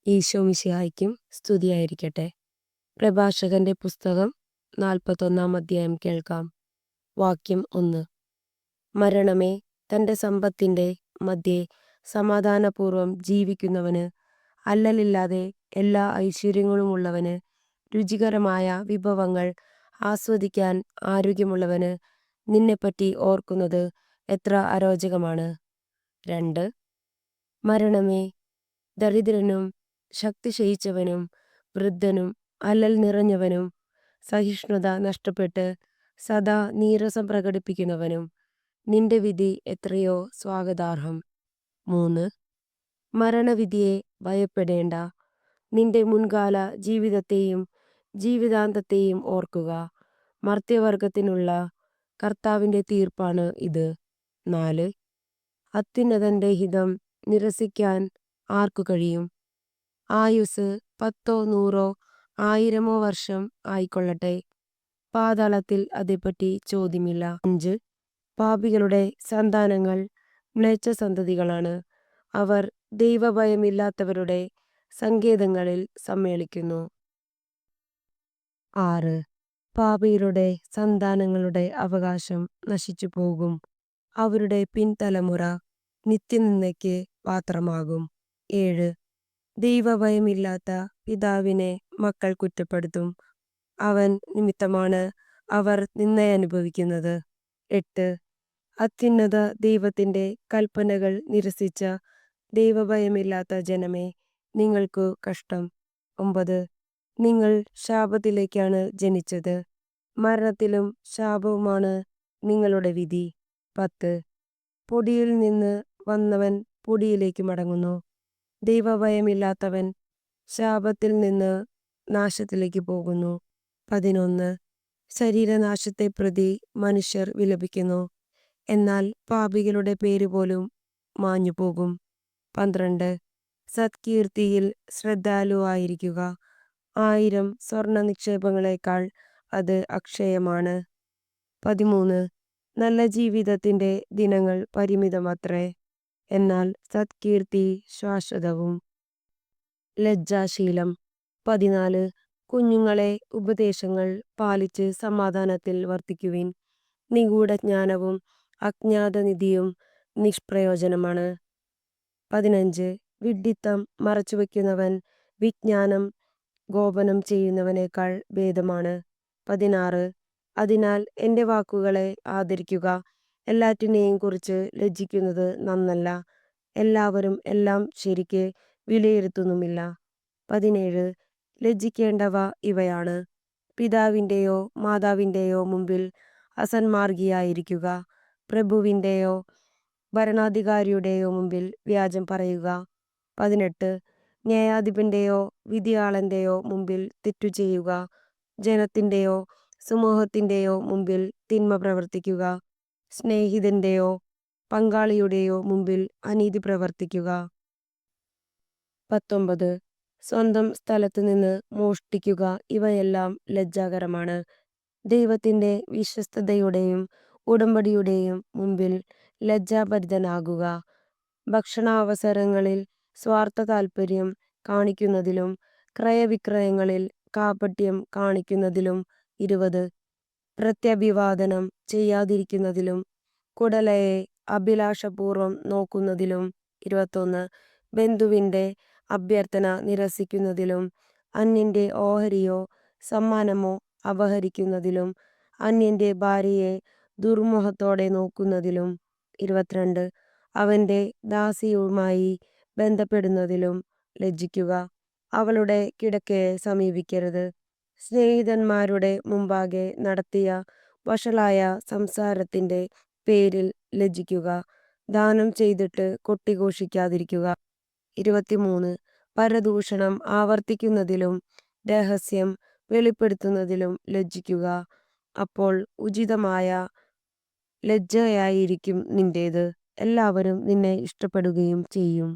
ഈശോ മിശിഹായ്ക്കും സ്തുതിയായിരിക്കട്ടെ. പ്രഭാഷകന്റെ പുസ്തകം 41 അധ്യായം കേൾക്കാം. വാക്യം 1. മരണമേ, തൻ്റെ സമ്പത്തിൻ്റെ മധ്യേ സമാധാനപൂർവം ജീവിക്കുന്നവന്, അല്ലലില്ലാതെ എല്ലാ ഐശ്വര്യങ്ങളുമുള്ളവന്, രുചികരമായ വിഭവങ്ങൾ ആസ്വദിക്കാൻ ആരോഗ്യമുള്ളവന്, നിന്നെപ്പറ്റി ഓർക്കുന്നത് എത്ര അരോചകമാണ്. 2. മരണമേ, ദരിദ്രനും ശക്തി ക്ഷയിച്ചവനും വൃദ്ധനും അല്ലൽ നിറഞ്ഞവനും സഹിഷ്ണുത നഷ്ടപ്പെട്ട് സദാ നീരസം പ്രകടിപ്പിക്കുന്നവനും, നിന്റെ വിധി എത്രയോ സ്വാഗതാർഹം. 3. മരണവിധിയെ ഭയപ്പെടേണ്ട. നിന്റെ മുൻകാല ജീവിതത്തെയും ജീവിതാന്തത്തെയും ഓർക്കുക. മർത്യവർഗത്തിനുള്ള കർത്താവിൻ്റെ തീർപ്പാണ് ഇത്. 4. അത്യുന്നതന്റെ ഹിതം നിരസിക്കാൻ ആർക്കു കഴിയും? ആയുസ് 10 100 1000 വർഷം ആയിക്കൊള്ളട്ടെ, പാതാളത്തിൽ അതേപ്പറ്റി ചോദ്യമില്ല. 5. പാപികളുടെ സന്താനങ്ങൾ മ്ലേച്ഛസന്തതികളാണ്. അവർ ദൈവഭയമില്ലാത്തവരുടെ സങ്കേതങ്ങളിൽ സമ്മേളിക്കുന്നു. 6. പാപികളുടെ സന്താനങ്ങളുടെ അവകാശം നശിച്ചു പോകും. അവരുടെ പിൻതലമുറ നിത്യനിന്ദയ്ക്ക് പാത്രമാകും. 7. ദൈവഭയമില്ലാത്ത പിതാവിനെ മക്കൾ കുറ്റപ്പെടുത്തും. അവൻ നിമിത്തമാണ് അവർ നിന്ദയനുഭവിക്കുന്നത്. 8. അത്യുന്നത ദൈവത്തിൻ്റെ കൽപ്പനകൾ നിരസിച്ച ദൈവഭയമില്ലാത്ത ജനമേ, നിങ്ങൾക്കു കഷ്ടം. 9. നിങ്ങൾ ശാപത്തിലേക്കാണ് ജനിച്ചത്, മരണത്തിലും ശാപവുമാണ് നിങ്ങളുടെ വിധി. 10. പൊടിയിൽ നിന്ന് വന്നവൻ പൊടിയിലേക്ക് മടങ്ങുന്നു. ദൈവഭയമില്ലാത്തവൻ ശാപത്തിൽ നിന്ന് നാശത്തിലേക്ക് പോകുന്നു. 11. ശരീരനാശത്തെ പ്രതി മനുഷ്യർ വിലപിക്കുന്നു, എന്നാൽ പാപികളുടെ പേര് പോലും മാഞ്ഞുപോകും. 12. സത്കീർത്തിയിൽ ശ്രദ്ധാലുവായിരിക്കുക. 1000 സ്വർണ്ണ നിക്ഷേപങ്ങളെക്കാൾ അത് അക്ഷയമാണ്. 13. നല്ല ജീവിതത്തിൻ്റെ ദിനങ്ങൾ പരിമിതമത്രേ, എന്നാൽ സത്കീർത്തി ശാശ്വതവും. ലജ്ജാശീലം. 14. കുഞ്ഞുങ്ങളെ, ഉപദേശങ്ങൾ പാലിച്ച് സമാധാനത്തിൽ വർത്തിക്കുവിൻ. നിഗൂഢജ്ഞാനവും അജ്ഞാതനിധിയും നിഷ്പ്രയോജനമാണ്. 15. വിഡ്ഢിത്തം മറച്ചുവെക്കുന്നവൻ വിജ്ഞാനം ഗോപനം ചെയ്യുന്നവനേക്കാൾ ഭേദമാണ്. 16. അതിനാൽ എൻ്റെ വാക്കുകളെ ആദരിക്കുക. എല്ലാറ്റിനെയും കുറിച്ച് ലജ്ജിക്കുന്നത് നന്നല്ല. എല്ലാവരും എല്ലാം ശരിക്ക് വിലയിരുത്തുന്നുമില്ല. 17. ലജ്ജിക്കേണ്ടവ ഇവയാണ്: പിതാവിൻ്റെയോ മാതാവിൻ്റെയോ മുമ്പിൽ അസന്മാർഗിയായിരിക്കുക, പ്രഭുവിൻ്റെയോ ഭരണാധികാരിയുടെയോ മുമ്പിൽ വ്യാജം പറയുക. 18. ന്യായാധിപൻ്റെയോ വിധിയാളൻ്റെയോ മുമ്പിൽ തെറ്റു ചെയ്യുക, ജനത്തിൻ്റെയോ സമൂഹത്തിൻ്റെയോ മുമ്പിൽ തിന്മ പ്രവർത്തിക്കുക, സ്നേഹിതൻ്റെയോ പങ്കാളിയുടെയോ മുമ്പിൽ അനീതി പ്രവർത്തിക്കുക. 19. സ്വന്തം സ്ഥലത്ത് നിന്ന് മോഷ്ടിക്കുക. ഇവയെല്ലാം ലജ്ജാകരമാണ്. ദൈവത്തിൻ്റെ വിശ്വസ്തതയുടെയും ഉടമ്പടിയുടെയും മുമ്പിൽ ലജ്ജാഭരിതനാകുക. ഭക്ഷണാവസരങ്ങളിൽ സ്വാർത്ഥ താൽപര്യം കാണിക്കുന്നതിലും ക്രയവിക്രയങ്ങളിൽ കാപട്യം കാണിക്കുന്നതിലും 20. പ്രത്യഭിവാദനം ചെയ്യാതിരിക്കുന്നതിലും കുടലയെ അഭിലാഷപൂർവം നോക്കുന്നതിലും 21. ബന്ധുവിൻ്റെ അഭ്യർത്ഥന നിരസിക്കുന്നതിലും അന്യൻ്റെ ഓഹരിയോ സമ്മാനമോ അപഹരിക്കുന്നതിലും അന്യൻ്റെ ഭാര്യയെ ദുർമുഖത്തോടെ നോക്കുന്നതിലും 22. അവൻ്റെ ദാസിയുമായി ബന്ധപ്പെടുന്നതിലും ലജ്ജിക്കുക. അവളുടെ കിടക്കയെ സമീപിക്കരുത്. സ്നേഹിതന്മാരുടെ മുമ്പാകെ നടത്തിയ വഷളായ സംസാരത്തിൻ്റെ പേരിൽ ലജ്ജിക്കുക. ദാനം ചെയ്തിട്ട് കൊട്ടിഘോഷിക്കാതിരിക്കുക. 23. പരദൂഷണം ആവർത്തിക്കുന്നതിലും രഹസ്യം വെളിപ്പെടുത്തുന്നതിലും ലജ്ജിക്കുക. അപ്പോൾ ഉചിതമായ ലജ്ജയായിരിക്കും നിന്റേത്. എല്ലാവരും നിന്നെ ഇഷ്ടപ്പെടുകയും ചെയ്യും.